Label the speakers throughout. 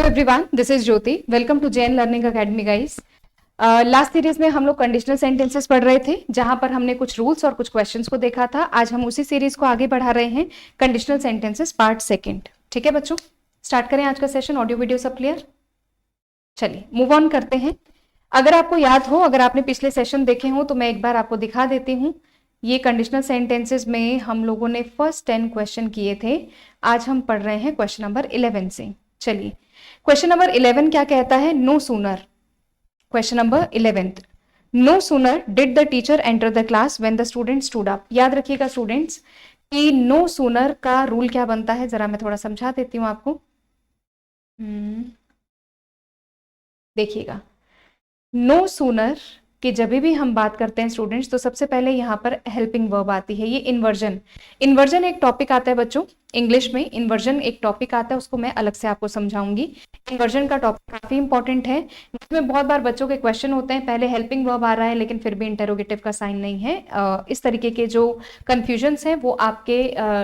Speaker 1: Everyone, this is Jyoti. Welcome to Jain learning academy guys. Last series में हम लोग conditional sentences पढ़ रहे थे, जहां पर हमने कुछ रूल्स और कुछ क्वेश्चंस को देखा था। आज हम उसी सीरीज को आगे बढ़ा रहे हैं, कंडीशनल सेंटेंसेस पार्ट सेकंड। ठीक है बच्चों, स्टार्ट करें आज का सेशन। ऑडियो वीडियो सब क्लियर? चलिए मूव ऑन करते हैं। अगर आपको याद हो, अगर आपने पिछले सेशन देखे हो तो मैं एक बार आपको दिखा देती हूँ। ये कंडीशनल सेंटेंसेस में हम लोगों ने फर्स्ट 10 क्वेश्चन किए थे। आज हम पढ़ रहे हैं क्वेश्चन नंबर 11 से। चलिए, क्वेश्चन नंबर 11 क्या कहता है? No sooner, question number 11, no sooner did the teacher enter the class when the student stood up. याद रखिएगा स्टूडेंट्स कि नो सूनर का रूल क्या बनता है, जरा मैं थोड़ा समझा देती हूँ आपको। देखिएगा, नो सूनर कि जब भी हम बात करते हैं स्टूडेंट्स, तो सबसे पहले यहाँ पर हेल्पिंग वर्ब आती है। ये इन्वर्जन, इन्वर्जन एक टॉपिक आता है बच्चों इंग्लिश में। इन्वर्जन एक टॉपिक आता है, उसको मैं अलग से आपको समझाऊंगी। इन्वर्जन का टॉपिक काफी इंपॉर्टेंट है। इसमें बहुत बार बच्चों के क्वेश्चन होते हैं, पहले हेल्पिंग वर्ब आ रहा है लेकिन फिर भी इंटरोगेटिव का साइन नहीं है। इस तरीके के जो कंफ्यूजन्स हैं वो आपके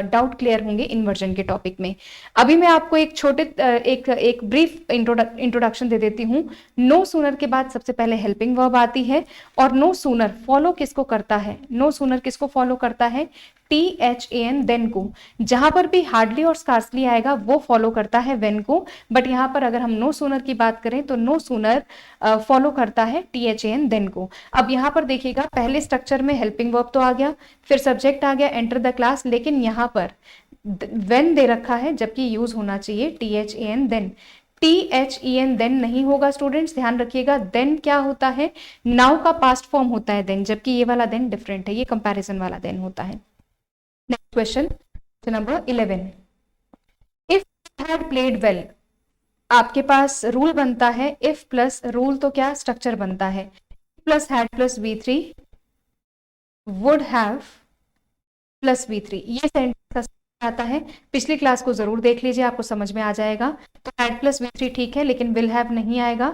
Speaker 1: डाउट क्लियर होंगे इन्वर्जन के टॉपिक में। अभी मैं आपको एक छोटे एक ब्रीफ इंट्रोडक्शन दे देती हूँ। नो सूनर के बाद सबसे पहले हेल्पिंग वर्ब आती है, और नो सूनर फॉलो किसको करता है? नो सूनर किसको फॉलो करता है? THAN, देन को। जहां पर भी हार्डली और स्कार्सली आएगा वो फॉलो करता है वेन को। बट यहां पर अगर हम नो सूनर की बात करें तो नो सूनर फॉलो करता है THAN, देन को। अब यहां पर देखिएगा, पहले स्ट्रक्चर में हेल्पिंग वर्ब तो आ गया, फिर सब्जेक्ट आ गया एंटर द क्लास, लेकिन यहां पर वेन दे रखा है, जबकि यूज होना चाहिए THAN, देन। THEN देन नहीं होगा स्टूडेंट्स, ध्यान रखिएगा। देन क्या होता है? नाउ का पास्ट फॉर्म होता है देन, जबकि ये वाला देन डिफरेंट है, ये कंपैरिजन वाला देन होता है। Next question number 11, if had played well. आपके पास रूल बनता है इफ प्लस रूल, तो क्या स्ट्रक्चर बनता है? Plus had plus V3, would have plus V3। ये सेंटेंस आता है, पिछली क्लास को जरूर देख लीजिए, आपको समझ में आ जाएगा। तो हैड प्लस V3 ठीक है, लेकिन विल हैव नहीं आएगा।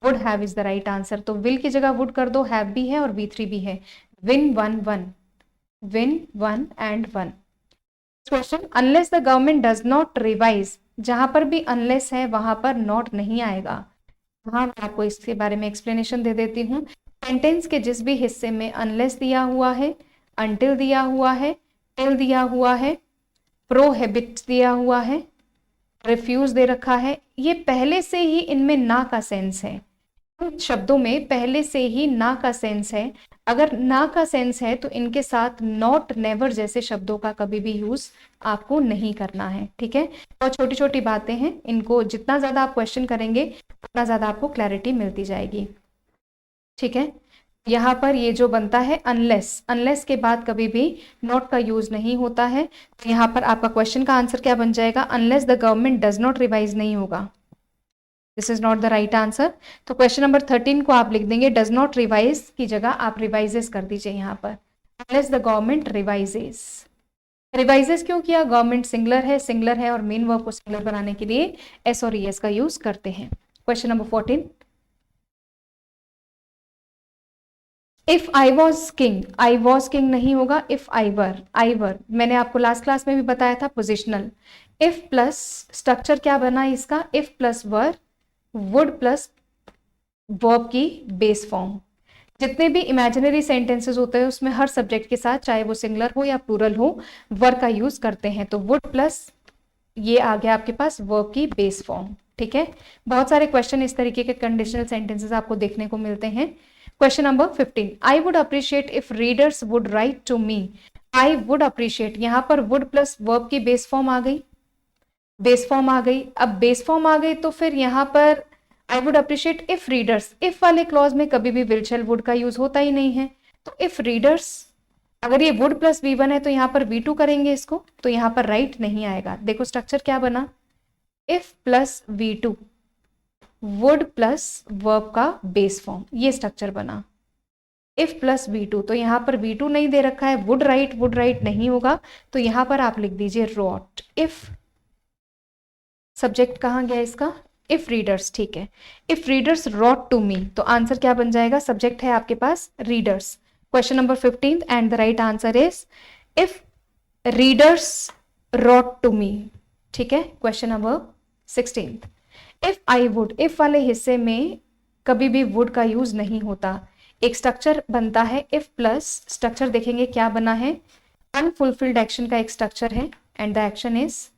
Speaker 1: Would have is the right answer. तो विल की जगह वुड कर दो, हैव भी है और V3 भी है। Win 1 1, win 1 and 1। Question, unless the government does not revise. जहां पर भी अनलेस है वहां पर नॉट नहीं आएगा। हाँ, मैं आपको इसके बारे में एक्सप्लेनेशन दे देती हूँ। सेंटेंस के जिस भी हिस्से में अनलेस दिया हुआ है, अनटिल दिया हुआ है, टिल दिया हुआ है, प्रोहिबिट दिया हुआ है, रिफ्यूज दे रखा है, ये पहले से ही इनमें ना का सेंस है। शब्दों में पहले से ही ना का सेंस है। अगर ना का सेंस है तो इनके साथ नॉट, नेवर जैसे शब्दों का कभी भी यूज आपको नहीं करना है। ठीक है, बहुत छोटी छोटी बातें हैं, इनको जितना ज्यादा आप क्वेश्चन करेंगे उतना ज्यादा आपको क्लैरिटी मिलती जाएगी। ठीक है, यहाँ पर ये जो बनता है अनलेस, अनलेस के बाद कभी भी नॉट का यूज नहीं होता है। तो यहाँ पर आपका क्वेश्चन का आंसर क्या बन जाएगा? Unless the government does not revise नहीं होगा। This is not the right answer. तो क्वेश्चन नंबर 13 को आप लिख देंगे डज नॉट रिवाइज की जगह आप रिवाइजेस कर दीजिए यहाँ पर। Unless the government revises. Revises क्यों किया? गवर्नमेंट सिंगलर है और मेन वर्ब को सिंगलर बनाने के लिए एस और ES का यूज करते हैं। Question number 14, if I was king. I was king नहीं होगा, इफ आई वर। मैंने आपको लास्ट क्लास में भी बताया था पोजिशनल। इफ प्लस स्ट्रक्चर क्या बना इसका? If plus were, would plus verb की बेस फॉर्म। जितने भी इमेजिनरी सेंटेंसेस होते हैं उसमें हर सब्जेक्ट के साथ, चाहे वो सिंगलर हो या प्लूरल हो, वर्ब का यूज करते हैं। तो वुड प्लस ये आ गया आपके पास वर्ब की बेस फॉर्म। ठीक है, बहुत सारे क्वेश्चन इस तरीके के कंडीशनल सेंटेंसेस आपको देखने को मिलते हैं। Question number 15, I would appreciate if readers would write to me. I would appreciate, यहां पर वुड प्लस वर्ब की बेस फॉर्म आ गई, बेस फॉर्म आ गई। अब बेस फॉर्म आ गई तो फिर यहां पर आई would appreciate if readers. If वाले क्लॉज में कभी भी विल शैल वुड का यूज होता ही नहीं है। तो इफ रीडर्स, अगर ये वुड प्लस V1 है तो यहां पर V2 करेंगे इसको, तो यहां पर राइट नहीं आएगा। देखो स्ट्रक्चर क्या बना, if plus V2, would plus verb का बेस फॉर्म, ये स्ट्रक्चर बना। इफ प्लस V2, तो यहां पर V2 नहीं दे रखा है, वुड राइट नहीं होगा, तो यहां पर आप लिख दीजिए रॉट। इफ सब्जेक्ट कहां गया इसका? If readers. ठीक है, if readers wrote to me, तो आंसर क्या बन जाएगा? सब्जेक्ट है आपके पास readers. Question number 15 and the right answer is if readers wrote to me. ठीक है, question number 16, if I would, if वाले हिस्से में कभी भी वुड का यूज नहीं होता। एक स्ट्रक्चर बनता है इफ प्लस, स्ट्रक्चर देखेंगे क्या बना है, अनफुलफिल्ड एक्शन का एक स्ट्रक्चर है and the action is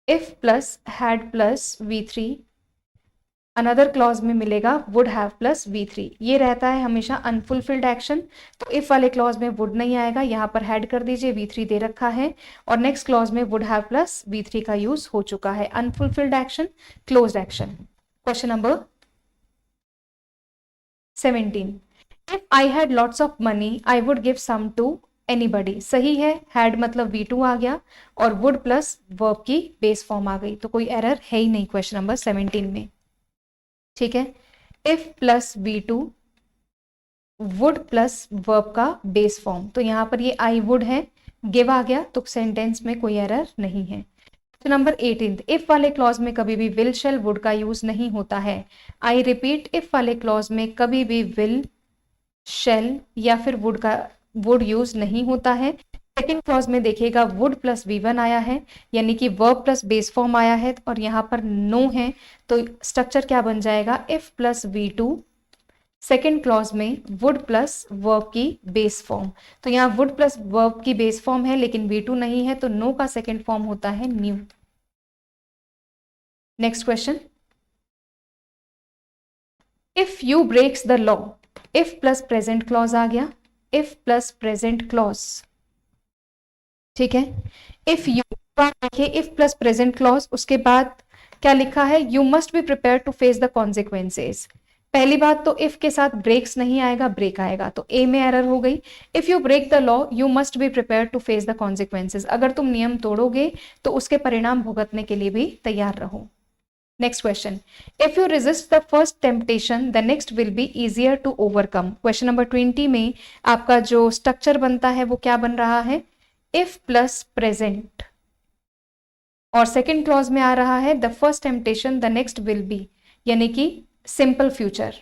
Speaker 1: if plus had plus V3, another clause में मिलेगा वुड हैव प्लस V3। ये रहता है हमेशा अनफुलफिल्ड एक्शन, तो इफ वाले क्लॉज में वुड नहीं आएगा, यहाँ पर हैड कर दीजिए, V3 दे रखा है, और नेक्स्ट क्लॉज में वुड हैव प्लस V3 का यूज हो चुका है। Unfulfilled action, closed action. Question number 17, if I had lots of money I would give some to anybody. सही है, हैड मतलब V2 आ गया और वुड प्लस वर्ब की बेस फॉर्म आ गई, तो कोई एरर है ही नहीं क्वेश्चन नंबर 17 में। ठीक है, if plus V2 would plus verb का बेस फॉर्म, तो यहां पर ये आई वुड है, गिव आ गया, तो सेंटेंस में कोई एरर नहीं है। तो नंबर 18, इफ वाले क्लॉज में कभी भी विल शेल वुड का यूज नहीं होता है। आई रिपीट, इफ वाले क्लॉज में कभी भी विल शेल या फिर वुड यूज नहीं होता है। सेकेंड क्लॉज में देखिएगा वुड प्लस V1 आया है, यानी कि वर्ब प्लस बेस फॉर्म आया है, और यहाँ पर नो है, तो स्ट्रक्चर क्या बन जाएगा, if plus V2, second clause में वुड प्लस वर्ब की बेस फॉर्म। तो यहाँ वुड प्लस वर्ब की बेस फॉर्म है लेकिन V2 नहीं है, तो नो का सेकेंड फॉर्म होता है new. Next question, if you breaks the law, if plus present clause आ गया, इफ प्लस प्रेजेंट क्लॉज। ठीक है, इफ यू, देखिए इफ प्लस प्रेजेंट क्लॉज, उसके बाद क्या लिखा है, you must be prepare to face the consequences. पहली बात तो इफ के साथ ब्रेक्स नहीं आएगा, ब्रेक आएगा, तो ए में एरर हो गई। If you break the law you must be prepare to face the consequences, अगर तुम नियम तोड़ोगे तो उसके परिणाम भुगतने के लिए भी तैयार रहो। Next question, if you resist the first temptation the next will be easier to overcome. Question number 20 में आपका जो स्ट्रक्चर बनता है वो क्या बन रहा है, इफ प्लस प्रेजेंट, और सेकेंड क्लॉज में आ रहा है the first temptation the next will be, यानी कि सिंपल फ्यूचर।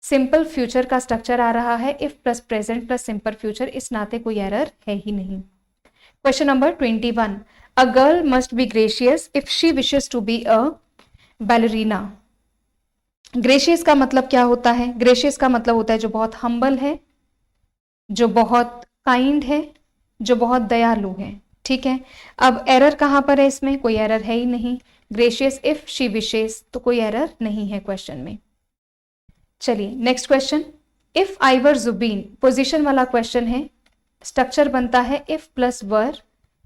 Speaker 1: सिंपल फ्यूचर का स्ट्रक्चर आ रहा है if plus present plus simple future, इस नाते कोई एरर है ही नहीं। Question number 21, a girl must be gracious if she wishes to be a ballerina. Gracious का मतलब क्या होता है, ग्रेशियस का मतलब होता है जो बहुत हम्बल है, जो बहुत काइंड है, जो बहुत दयालु है। ठीक है, अब एरर कहां पर है, इसमें कोई एरर है ही नहीं। ग्रेशियस इफ शी विशेस, तो कोई एरर नहीं है क्वेश्चन में। चलिए next question, if I were Zubin, position वाला क्वेश्चन है, स्ट्रक्चर बनता है if plus were,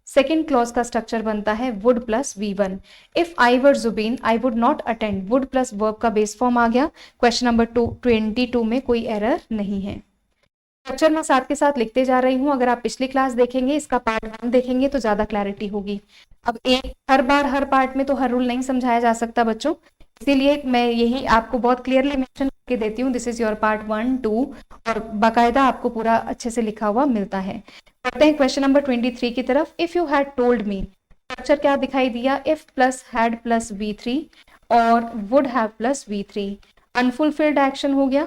Speaker 1: second clause का स्ट्रक्चर बनता है would plus V1। If I were Zubin I would not attend, would plus verb का बेस फॉर्म आ गया। क्वेश्चन नंबर 22 में कोई एरर नहीं है। स्ट्रक्चर मैं साथ के साथ लिखते जा रही हूं, अगर आप पिछली क्लास देखेंगे, इसका पार्ट 1 देखेंगे तो ज्यादा क्लैरिटी होगी। अब एक हर बार हर पार्ट में तो हर रूल नहीं समझाया जा सकता बच्चों, इसीलिए मैं यही आपको बहुत क्लियरली मेंशन करके देती हूँ, दिस इज योर पार्ट 1, 2, और बाकायदा आपको पूरा अच्छे से लिखा हुआ मिलता है। बढ़ते हैं क्वेश्चन नंबर 23 की तरफ। If you had told me, structure क्या दिखाई दिया, if plus had plus V3 और would have plus V3। Unfulfilled action हो गया,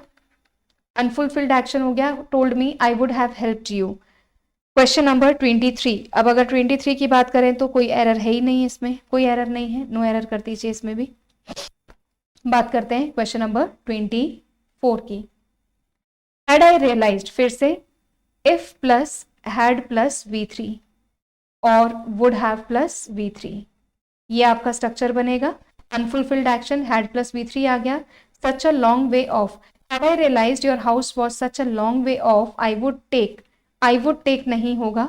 Speaker 1: अनफुलफिल्ड एक्शन हो गया, told me I would have helped you. Question number 23, अब अगर 23 की बात करें तो कोई एरर है ही नहीं, इसमें कोई एरर नहीं है, नो एरर कर दीजिए इसमें भी। बात करते हैं क्वेश्चन नंबर 24 की। हैड आई रियलाइज्ड, फिर से if plus had plus V3 और वुड हैव प्लस V3, ये आपका स्ट्रक्चर बनेगा। Unfulfilled action, had plus V3 आ गया। Such a long way off, had I realised your house was such a long way off, I would take नहीं होगा,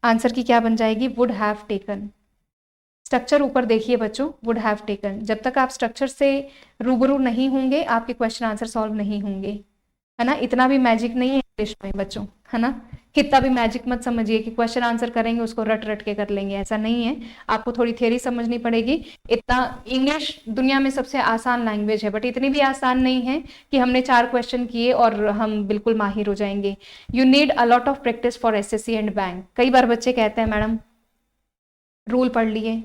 Speaker 1: answer की क्या बन जाएगी, वुड हैव टेकन। स्ट्रक्चर ऊपर देखिए बच्चों, वुड हैव टेकन। जब तक आप स्ट्रक्चर से रूबरू नहीं होंगे आपके क्वेश्चन आंसर सॉल्व नहीं होंगे, है ना। इतना भी मैजिक नहीं है इंग्लिश में बच्चों, है ना। इतना भी मैजिक मत समझिए कि क्वेश्चन आंसर करेंगे उसको रट रट के कर लेंगे, ऐसा नहीं है। आपको थोड़ी थियरी समझनी पड़ेगी। इतना इंग्लिश दुनिया में सबसे आसान लैंग्वेज है, बट इतनी भी आसान नहीं है कि हमने 4 क्वेश्चन किए और हम बिल्कुल माहिर हो जाएंगे। You need a lot of practice for SSC and bank. कई बार बच्चे कहते हैं मैडम रूल पढ़ लिए,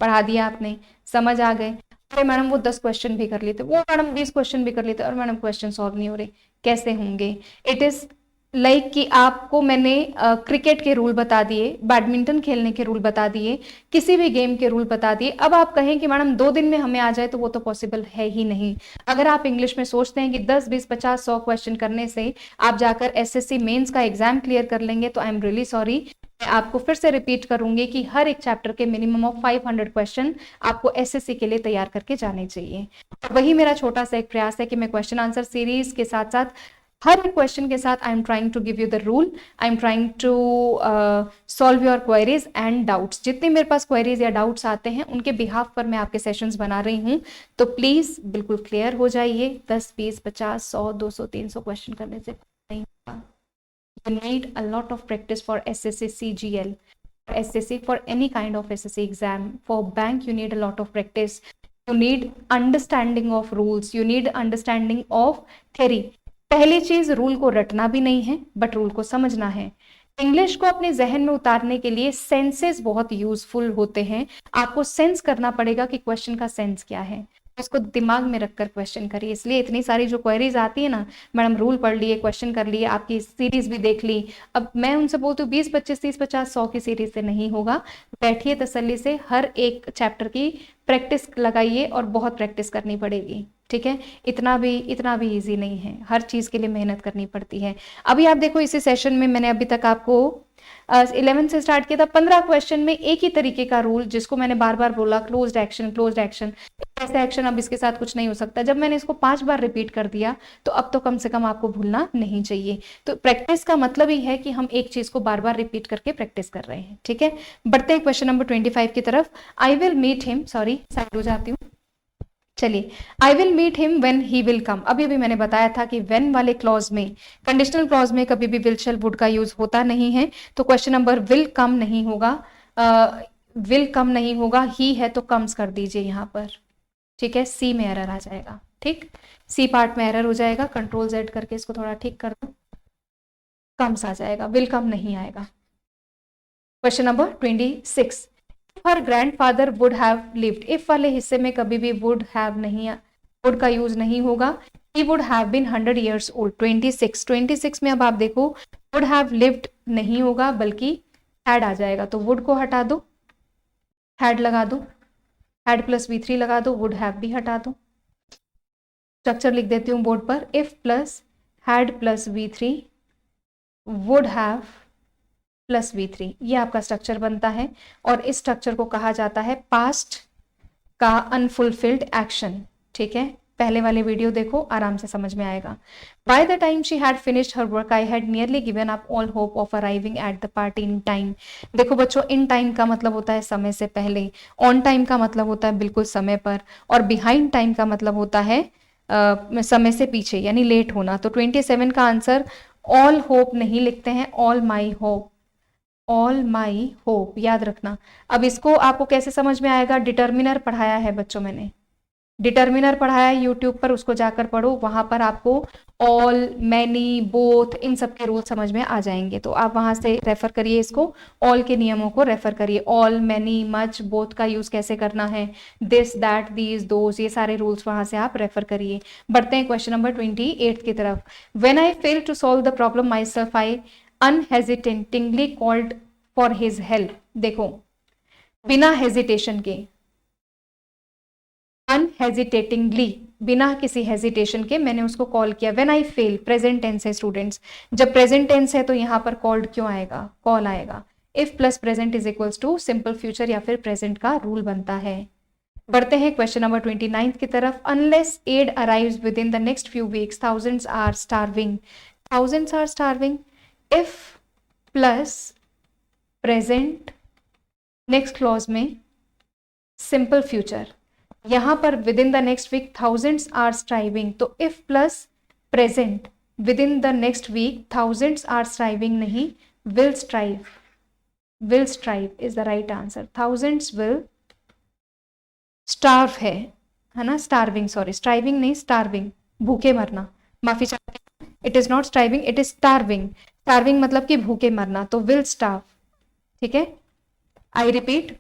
Speaker 1: पढ़ा दिया आपने, समझ आ गए, अरे मैडम वो 10 क्वेश्चन भी कर लेते, वो मैडम 20 क्वेश्चन भी कर लेते, और मैडम क्वेश्चन सॉल्व नहीं हो रहे, कैसे होंगे। इट इज लाइक कि आपको मैंने क्रिकेट के रूल बता दिए, बैडमिंटन खेलने के रूल बता दिए, किसी भी गेम के रूल बता दिए। अब आप कहें कि मैडम 2 दिन में हमें आ जाए, तो वो तो पॉसिबल है ही नहीं। अगर आप इंग्लिश में सोचते हैं कि 10, 20, 50, 100 क्वेश्चन करने से आप जाकर एसएससी मेंस का एग्जाम क्लियर कर लेंगे, तो आई एम रियली सॉरी। मैं आपको फिर से रिपीट करूंगी कि हर एक चैप्टर के मिनिमम ऑफ 500 क्वेश्चन आपको एसएससी के लिए तैयार करके जाने चाहिए। वही मेरा छोटा सा एक प्रयास है कि मैं क्वेश्चन आंसर सीरीज के साथ साथ हर एक क्वेश्चन के साथ I am trying to give you the rule, I am trying to solve your queries and doubts. जितने मेरे पास क्वेरीज या डाउट्स आते हैं उनके बिहाफ पर मैं आपके सेशंस बना रही हूँ। तो प्लीज बिल्कुल क्लियर हो जाइए। 10, 20, 50, 100, 200, 300 क्वेश्चन करने से नहीं होगा। You need a lot of practice for SSC CGL, SSC, for any kind of SSC exam. For bank, you need a lot of practice. You need understanding of rules. You need understanding of theory. पहली चीज, rule को रटना भी नहीं है, but rule को समझना है। इंग्लिश को अपने जहन में उतारने के लिए सेंसेस बहुत यूजफुल होते हैं। आपको सेंस करना पड़ेगा कि क्वेश्चन का सेंस क्या है, उसको दिमाग में रखकर क्वेश्चन करिए। इसलिए इतनी सारी जो क्वेरीज आती है ना, मैडम रूल पढ़ लिए, क्वेश्चन कर लिए, आपकी सीरीज भी देख ली। अब मैं उनसे बोलती हूँ 20, 25, 30, 50, 100 की सीरीज से नहीं होगा। बैठिए तसल्ली से, हर एक चैप्टर की प्रैक्टिस लगाइए और बहुत प्रैक्टिस करनी पड़ेगी। ठीक है, इतना भी इजी नहीं है, हर चीज के लिए मेहनत करनी पड़ती है। अभी आप देखो इसी सेशन में मैंने अभी तक आपको 11 से स्टार्ट किया था, 15 क्वेश्चन में एक ही तरीके का रूल, जिसको मैंने बार बार बोला क्लोज्ड एक्शन, क्लोज्ड एक्शन, ऐसे एक्शन। अब इसके साथ कुछ नहीं हो सकता। जब मैंने इसको 5 बार रिपीट कर दिया, तो अब तो कम से कम आपको भूलना नहीं चाहिए। तो प्रैक्टिस का मतलब ही है कि हम एक चीज को बार बार रिपीट करके प्रैक्टिस कर रहे हैं। ठीक है, बढ़ते हैं क्वेश्चन नंबर 25 की तरफ। I will meet him, sorry side हो जाती हूँ। चलिए, I will meet him when he will come. अभी भी मैंने बताया था कि व्हेन वाले क्लॉज में, कंडीशनल क्लॉज में कभी भी विल, शैल, वुड का यूज होता नहीं है। तो क्वेश्चन नंबर विल कम नहीं होगा, विल कम नहीं होगा, ही है तो कम्स कर दीजिए यहां पर। ठीक है, सी में एरर आ जाएगा। ठीक, सी पार्ट में एरर हो जाएगा, कंट्रोल जेड करके इसको थोड़ा ठीक कर दो, कम्स आ जाएगा, विल कम नहीं आएगा। Question number 26, her grandfather would have lived. If वाले हिस्से में कभी भी वुड हैव नहीं, वुड का यूज नहीं होगा। He would have been 100 years old। 26 में अब आप देखो वुड हैव लिव्ड नहीं होगा, बल्कि हैड आ जाएगा। तो वुड को हटा दो, हैड लगा दो, हैड प्लस V3 लगा दो, वुड हैव भी हटा दो। स्ट्रक्चर लिख देती हूँ बोर्ड पर, if plus had plus V3 would have plus V3, ये आपका स्ट्रक्चर बनता है। और इस स्ट्रक्चर को कहा जाता है पास्ट का अनफुलफिल्ड एक्शन। ठीक है, पहले वाले वीडियो देखो, आराम से समझ में आएगा। By the time she had finished her work I had nearly given up all hope of arriving at the party in time. देखो बच्चों, इन टाइम का मतलब होता है समय से पहले, ऑन टाइम का मतलब होता है बिल्कुल समय पर, और बिहाइंड टाइम का मतलब होता है समय से पीछे, यानी लेट होना। तो 27 का आंसर ऑल होप नहीं लिखते हैं, all my hope, all my hope, याद रखना। अब इसको आपको कैसे समझ में आएगा, डिटर्मिनर पढ़ाया है बच्चों मैंने, डिटर्मिनर पढ़ाया है यूट्यूब पर, उसको जाकर पढ़ो, वहां पर आपको ऑल, मैनी, बोथ, इन सब के रूल समझ में आ जाएंगे। तो आप वहां से रेफर करिए इसको, ऑल के नियमों को रेफर करिए, ऑल, मैनी, मच, बोथ का यूज कैसे करना है, दिस, दैट, दीज, दोज, ये सारे रूल्स वहां से आप रेफर करिए। बढ़ते हैं क्वेश्चन नंबर 28 की तरफ। When I fail to solve the problem myself I unhesitatingly called for his help. देखो, बिना हेजिटेशन के, अनहेजिटेटिंगली, बिना किसी हेजिटेशन के मैंने उसको कॉल किया। When I fail, present tense है स्टूडेंट्स, जब प्रेजेंट टेंस है तो यहां पर कॉल्ड क्यों आएगा, कॉल आएगा। If plus present is equals to simple future या फिर प्रेजेंट का रूल बनता है। बढ़ते हैं क्वेश्चन नंबर 29 की तरफ। Unless aid arrives within the next few weeks thousands are starving, thousands are starving. If plus present, next clause में सिंपल फ्यूचर, यहां पर within the next week thousands are striving, तो if plus present within the next week thousands are striving नहीं, will strive, will strive is the right answer. Thousands will starve है ना, starving, sorry striving नहीं, starving, भूखे मरना, माफी चाहती हूँ, it is not striving, it is starving. Starving मतलब कि भूखे मरना, तो विल स्टार्व। ठीक है, I repeat,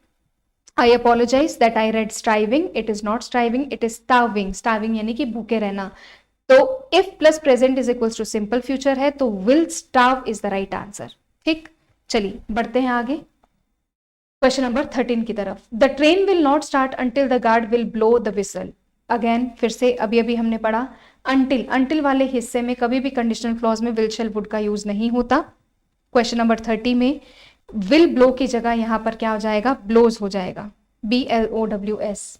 Speaker 1: I apologise that I read striving, it is not striving, it is starving. Starving यानी कि भूखे रहना। तो if plus present is equals to simple future है तो will starve is the right answer. ठीक, चलिए बढ़ते हैं आगे क्वेश्चन नंबर 13 की तरफ। The train will not start until the guard will blow the whistle. Again फिर से अभी अभी हमने पढ़ा अंटिल वाले हिस्से में कभी भी कंडीशनल क्लॉज में विल शेल वुड का यूज नहीं होता। क्वेश्चन नंबर 30 में विल ब्लो की जगह यहां पर क्या हो जाएगा, ब्लोज हो जाएगा, BLOWS,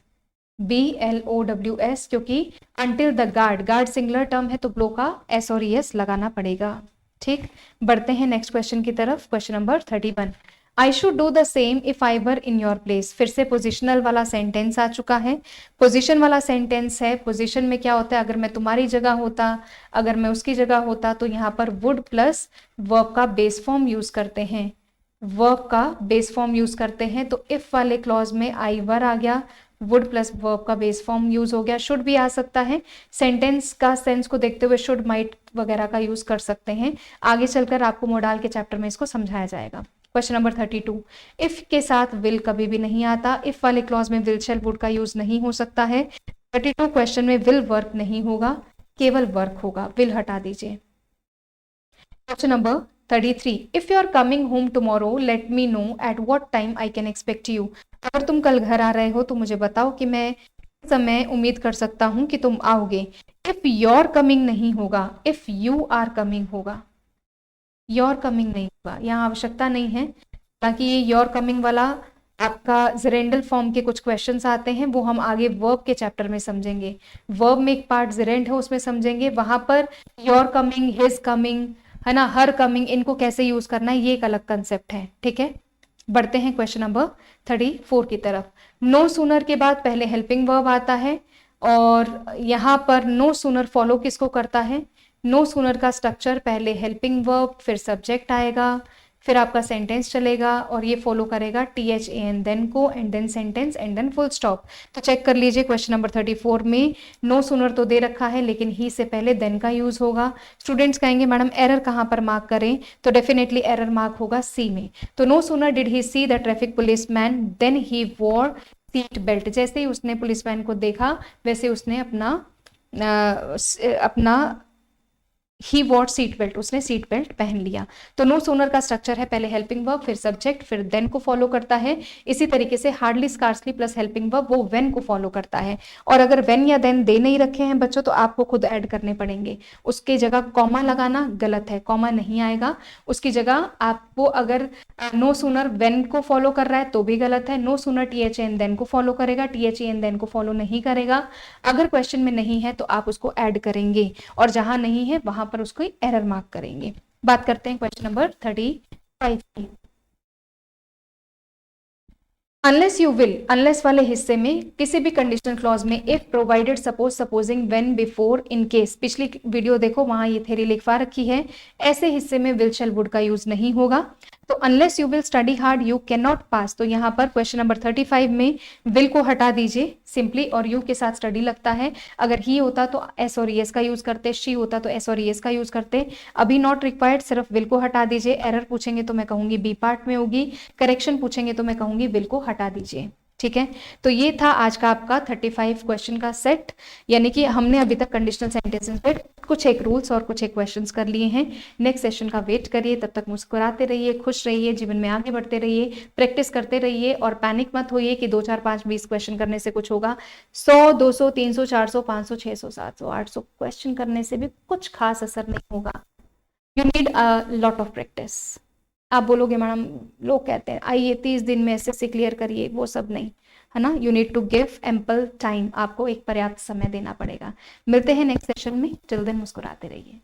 Speaker 1: क्योंकि until the guard singular term है तो ब्लो का S और ES लगाना पड़ेगा। ठीक, बढ़ते हैं नेक्स्ट क्वेश्चन की तरफ। Question number 31, I should do the same if I were in your place. फिर से पोजिशनल वाला सेंटेंस आ चुका है। पोजिशन वाला सेंटेंस है, पोजिशन में क्या होता है, अगर मैं तुम्हारी जगह होता, अगर मैं उसकी जगह होता, तो यहाँ पर वुड प्लस वर्ब का बेस फॉर्म यूज करते हैं, वर्ब का बेस फॉर्म यूज करते हैं। तो इफ वाले क्लॉज में आई वर आ गया, वुड प्लस वर्ब का बेस फॉर्म यूज हो गया। शुड भी आ सकता है, सेंटेंस का सेंस को देखते हुए शुड माइट वगैरह का यूज कर सकते हैं। आगे चलकर आपको मोडाल के चैप्टर में इसको समझाया जाएगा। क्वेश्चन नंबर 32, इफ के साथ विल कभी भी नहीं आता, इफ वाले क्लॉज में विल शेल वुड का यूज नहीं हो सकता है। 32 क्वेश्चन में विल वर्क नहीं होगा, केवल वर्क होगा, विल हटा दीजिए। Question number 33, if you are coming home tomorrow let me know at what time I can expect you. अगर तुम कल घर आ रहे हो तो मुझे बताओ कि मैं किस समय उम्मीद कर सकता हूं कि तुम आओगे। इफ योर कमिंग नहीं होगा, इफ यू आर कमिंग होगा, योर कमिंग नहीं होगा, यहाँ आवश्यकता नहीं है। ताकि ये योर कमिंग वाला आपका जेरेंडल फॉर्म के कुछ क्वेश्चंस आते हैं, वो हम आगे वर्ब के चैप्टर में समझेंगे। वर्ब में एक पार्ट जेरेंड है, उसमें समझेंगे। वहां per your coming, his coming, है ना, हर कमिंग, इनको कैसे यूज करना है ये एक अलग कंसेप्ट है। ठीक है, बढ़ते हैं क्वेश्चन नंबर 34 की तरफ। नो सूनर के बाद पहले हेल्पिंग वर्ब आता है और यहाँ पर नो सूनर फॉलो किसको करता है, नो सूनर का स्ट्रक्चर पहले हेल्पिंग वर्ब, फिर सब्जेक्ट आएगा, फिर आपका सेंटेंस चलेगा और ये फॉलो करेगा THAN देन को, and then sentence, and then full stop. तो चेक कर लीजिए क्वेश्चन नंबर 34 में नो सूनर तो दे रखा है लेकिन ही से पहले देन का यूज होगा। स्टूडेंट्स कहेंगे मैडम एरर कहाँ पर मार्क करें, तो डेफिनेटली एरर मार्क होगा सी में। तो no sooner did he see the traffic policeman then he wore seat belt. जैसे ही उसने पुलिसमैन को देखा वैसे उसने अपना ही वॉट सीट बेल्ट, उसने सीट बेल्ट पहन लिया। तो नो सूनर का स्ट्रक्चर है पहले हेल्पिंग वर्ब, फिर सब्जेक्ट, फिर देन को फॉलो करता है। इसी तरीके से hardly, scarcely plus helping verb वो वेन को फॉलो करता है। और अगर वेन या देन दे नहीं रखे हैं बच्चों तो आपको खुद ऐड करने पड़ेंगे। उसकी जगह कॉमा लगाना गलत है, कॉमा नहीं आएगा। उसकी जगह आपको अगर नो सूनर वेन को फॉलो कर रहा है तो भी गलत है। नो सूनर THAN देन को फॉलो करेगा, THAN देन को फॉलो नहीं करेगा। अगर क्वेश्चन में नहीं है तो आप उसको ऐड करेंगे और जहां नहीं है वहां पर उसको एरर मार्क करेंगे। बात करते हैं क्वेश्चन नंबर 35 की। अनलेस यू विल, अनलेस वाले हिस्से में किसी भी कंडीशनल क्लॉज में if, provided, suppose, supposing, when, before, in case, पिछली वीडियो देखो वहां ये थ्योरी लिखवा रखी है, ऐसे हिस्से में विल शेल वुड का यूज नहीं होगा। तो unless you will study hard you can not pass. तो यहाँ पर क्वेश्चन नंबर 35 में विल को हटा दीजिए सिंपली और यू के साथ स्टडी लगता है। अगर ही होता तो एस और ES का यूज करते, शी होता तो एस और ES का यूज करते। अभी नॉट रिक्वायर्ड, सिर्फ विल को हटा दीजिए। एरर पूछेंगे तो मैं कहूंगी बी पार्ट में होगी, करेक्शन पूछेंगे तो मैं कहूंगी विल को हटा दीजिए। ठीक है, तो ये था आज का आपका 35 क्वेश्चन का सेट। यानी कि हमने अभी तक कंडीशनल सेंटेंसेस पे कुछ एक रूल्स और कुछ एक क्वेश्चंस कर लिए हैं। नेक्स्ट सेशन का वेट करिए, तब तक मुस्कुराते रहिए, खुश रहिए, जीवन में आगे बढ़ते रहिए, प्रैक्टिस करते रहिए और पैनिक मत होइए कि 2 4 5 20 क्वेश्चन करने से कुछ होगा। 100 200 300 400 500 600 700 800 क्वेश्चन करने से भी कुछ खास असर नहीं होगा। You need a lot of practice. आप बोलोगे मैडम लोग कहते हैं आइए 30 दिन में SSC क्लियर करिए, वो सब नहीं है ना। You need to give ample time, आपको एक पर्याप्त समय देना पड़ेगा। मिलते हैं नेक्स्ट सेशन में, टिल देन मुस्कुराते रहिए।